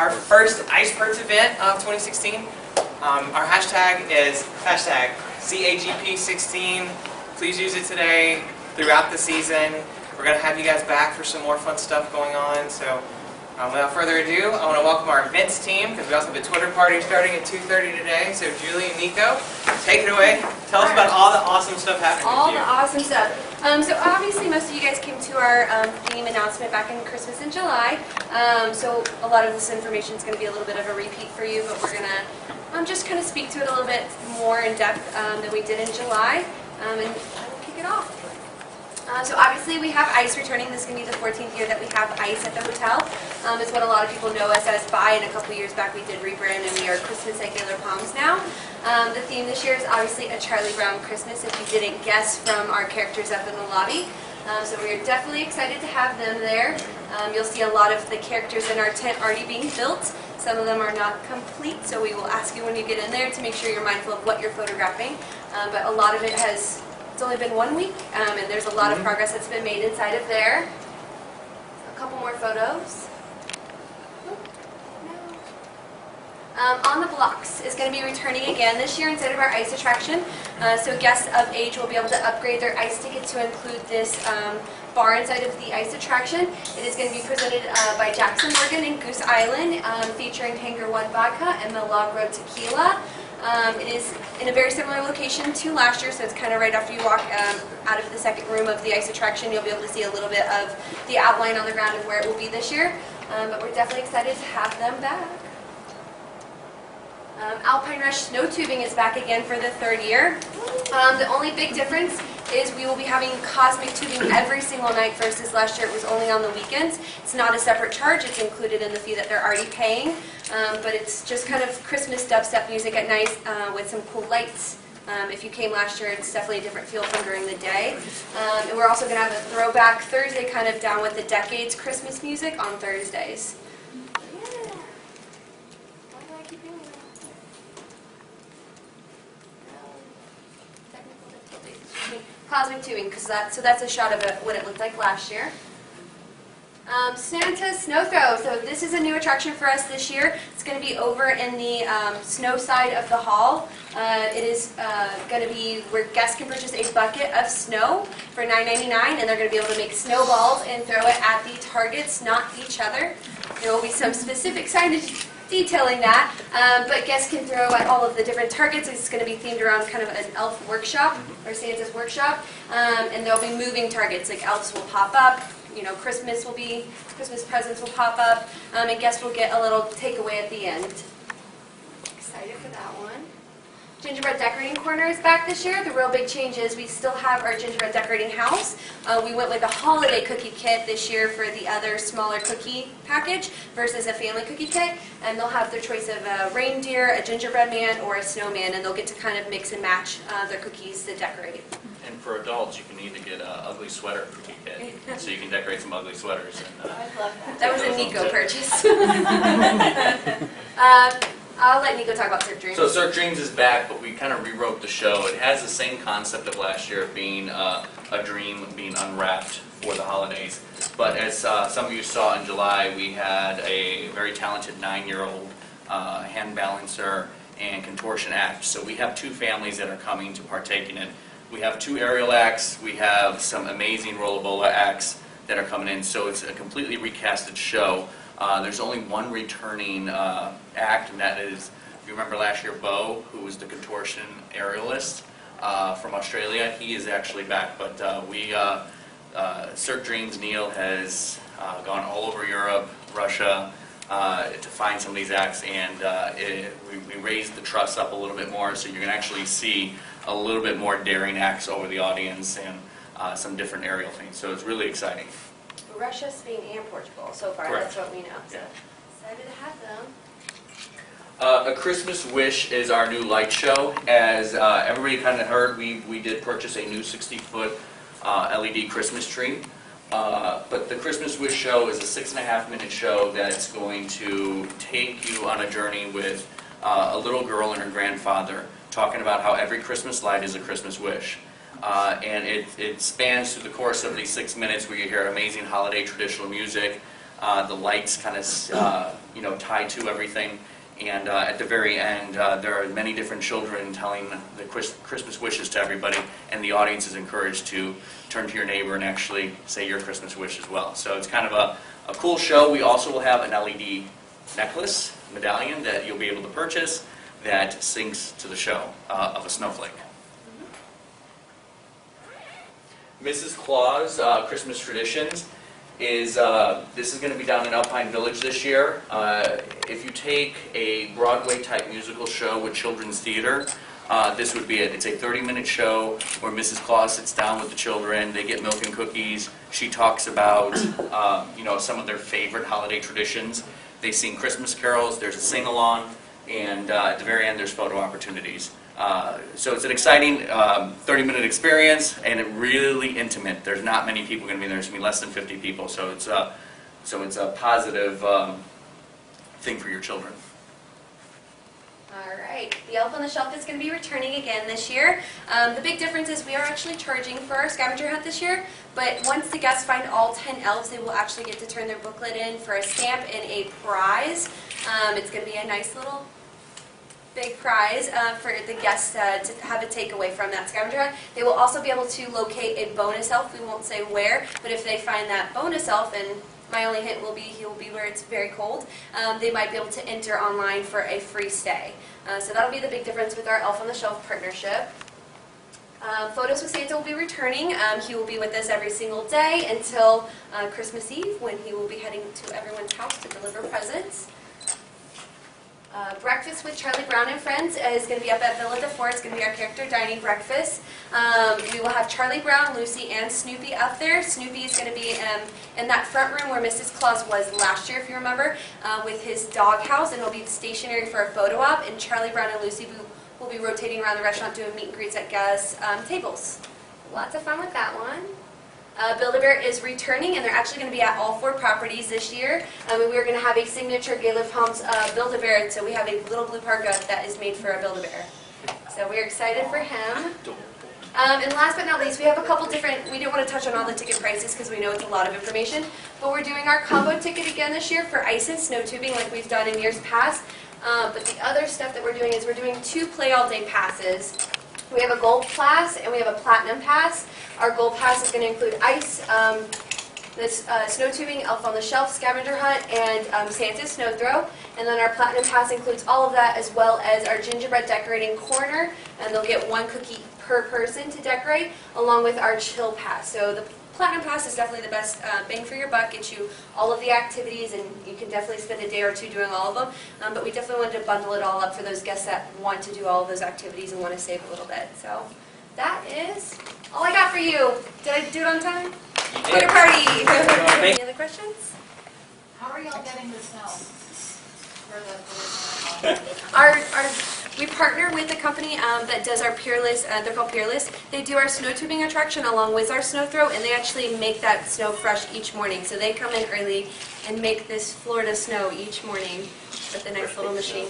our first Ice Perts event of 2016. Our hashtag is #CAGP16. Please use it today, throughout the season. We're going to have you guys back for some more fun stuff going on. So without further ado, I want to welcome our events team, because we also have a Twitter party starting at 2:30 today. So Julie and Nico, take it away. Tell us about all the awesome stuff happening with you. All the awesome stuff. So obviously most of you guys came to our theme announcement back in Christmas in July. So a lot of this information is going to be a little bit of a repeat for you, but we're going to just kind of speak to it a little bit more in depth than we did in July. And I will kick it off. So obviously we have ICE returning. This is going to be the 14th year that we have ICE at the hotel. It's what a lot of people know us as by, and a couple years back we did rebrand and we are Christmas at Gaylord Palms now. The theme this year is obviously a Charlie Brown Christmas, if you didn't guess from our characters up in the lobby. So we are definitely excited to have them there. You'll see a lot of the characters in our tent already being built. Some of them are not complete, so we will ask you when you get in there to make sure you're mindful of what you're photographing. But a lot of it has, it's only been 1 week, and there's a lot of progress that's been made inside of there. A couple more photos. On the Blocks is going to be returning again this year instead of our ice attraction. So guests of age will be able to upgrade their ice ticket to include this bar inside of the ice attraction. It is going to be presented by Jackson Morgan and Goose Island, featuring Hangar 1 Vodka and the Log Road Tequila. It is in a very similar location to last year, so it's kind of right after you walk out of the second room of the ice attraction. You'll be able to see a little bit of the outline on the ground of where it will be this year. But we're definitely excited to have them back. Alpine Rush Snow Tubing is back again for the 3rd year. The only big difference is we will be having cosmic tubing every single night versus last year it was only on the weekends. It's not a separate charge, it's included in the fee that they're already paying, but it's just kind of Christmas dubstep music at night with some cool lights. If you came last year, it's definitely a different feel from during the day. And we're also going to have a throwback Thursday, kind of down with the decades Christmas music on Thursdays. Cosmic tubing, so that's a shot of what it looked like last year. Santa Snow Throw. So this is a new attraction for us this year. It's going to be over in the snow side of the hall. It is going to be where guests can purchase a bucket of snow for $9.99, and they're going to be able to make snowballs and throw it at the targets, not each other. There will be some specific signage detailing that, but guests can throw at all of the different targets. It's going to be themed around kind of an elf workshop, or Santa's workshop, and there'll be moving targets, like elves will pop up, you know, Christmas presents will pop up, and guests will get a little takeaway at the end. Excited for that one. Gingerbread decorating corner is back this year. The real big change is we still have our gingerbread decorating house. We went with a holiday cookie kit this year for the other smaller cookie package versus a family cookie kit, and they'll have their choice of a reindeer, a gingerbread man, or a snowman, and they'll get to kind of mix and match their cookies to decorate. And for adults, you can either get an ugly sweater cookie kit, so you can decorate some ugly sweaters. And, I love that. That was a Nico purchase. I'll let Nico talk about Cirque Dreams. So Cirque Dreams is back, but we kind of rewrote the show. It has the same concept of last year, being a dream being unwrapped for the holidays. But as some of you saw in July, we had a very talented 9-year-old hand balancer and contortion act. So we have 2 families that are coming to partake in it. We have 2 aerial acts. We have some amazing rollabola acts that are coming in. So it's a completely recasted show. There's only one returning act, and that is, if you remember last year, Bo, who was the contortion aerialist from Australia. He is actually back, but Cirque Dreams Neil has gone all over Europe, Russia, to find some of these acts, and we raised the truss up a little bit more, so you're going to actually see a little bit more daring acts over the audience and some different aerial things. So it's really exciting. Russia, Spain, and Portugal so far. Correct. That's what we know. So Yeah. excited to have them. A Christmas Wish is our new light show. As everybody kind of heard, we did purchase a new 60-foot LED Christmas tree. But the Christmas Wish show is a 6.5-minute show that's going to take you on a journey with a little girl and her grandfather, talking about how every Christmas light is a Christmas wish. And it spans through the course of these 6 minutes, where you hear amazing holiday traditional music, The lights kind of, tie to everything. And at the very end, there are many different children telling the Christmas wishes to everybody, and the audience is encouraged to turn to your neighbor and actually say your Christmas wish as well. So it's kind of a cool show. We also will have an LED necklace, medallion, that you'll be able to purchase that syncs to the show of a snowflake. Mrs. Claus Christmas Traditions is this is going to be down in Alpine Village this year. If you take a Broadway type musical show with children's theater, this would be it. It's a 30-minute show where Mrs. Claus sits down with the children. They get milk and cookies. She talks about some of their favorite holiday traditions. They sing Christmas carols. There's a sing-along, and at the very end there's photo opportunities. So it's an exciting 30-minute experience, and it really intimate. There's not many people going to be there. There's going to be less than 50 people, so it's a positive thing for your children. All right, the Elf on the Shelf is going to be returning again this year. The big difference is we are actually charging for our scavenger hunt this year, but once the guests find all 10 elves, they will actually get to turn their booklet in for a stamp and a prize. It's going to be a nice little big prize for the guests to have a takeaway from that scavenger hunt. They will also be able to locate a bonus elf. We won't say where, but if they find that bonus elf, and my only hint will be he will be where it's very cold, they might be able to enter online for a free stay. So that'll be the big difference with our Elf on the Shelf partnership. Photos with Santa will be returning. He will be with us every single day until Christmas Eve, when he will be heading to everyone's house to deliver presents. Breakfast with Charlie Brown and Friends is going to be up at Villa DeFore. It's going to be our character dining breakfast. We will have Charlie Brown, Lucy, and Snoopy up there. Snoopy is going to be in that front room where Mrs. Claus was last year, if you remember, with his doghouse, and he'll be stationary for a photo op. And Charlie Brown and Lucy will be rotating around the restaurant doing meet and greets at guests' tables. Lots of fun with that one. Build-A-Bear is returning, and they're actually going to be at all 4 properties this year. We're going to have a signature Gaylord Palms Build-A-Bear, so we have a little blue parka that is made for a Build-A-Bear. So we're excited for him. And last but not least, we have a couple different, we didn't want to touch on all the ticket prices because we know it's a lot of information, but we're doing our combo ticket again this year for ice and snow tubing like we've done in years past. But the other stuff that we're doing is we're doing 2 play-all-day passes. We have a gold pass and we have a platinum pass. Our gold pass is going to include ice, this snow tubing, Elf on the Shelf, scavenger hunt, and Santa's snow throw. And then our platinum pass includes all of that, as well as our gingerbread decorating corner, and they'll get 1 cookie per person to decorate, along with our chill pass. So the platinum pass is definitely the best bang for your buck. Gets you all of the activities, and you can definitely spend a day or 2 doing all of them. But we definitely wanted to bundle it all up for those guests that want to do all of those activities and want to save a little bit. So that is all I got for you. Did I do it on time? What a party! Any other questions? How are y'all getting the snow? We partner with a company that does our Peerless, they're called Peerless. They do our snow tubing attraction along with our snow throw, and they actually make that snow fresh each morning. So they come in early and make this Florida snow each morning with a nice little machine.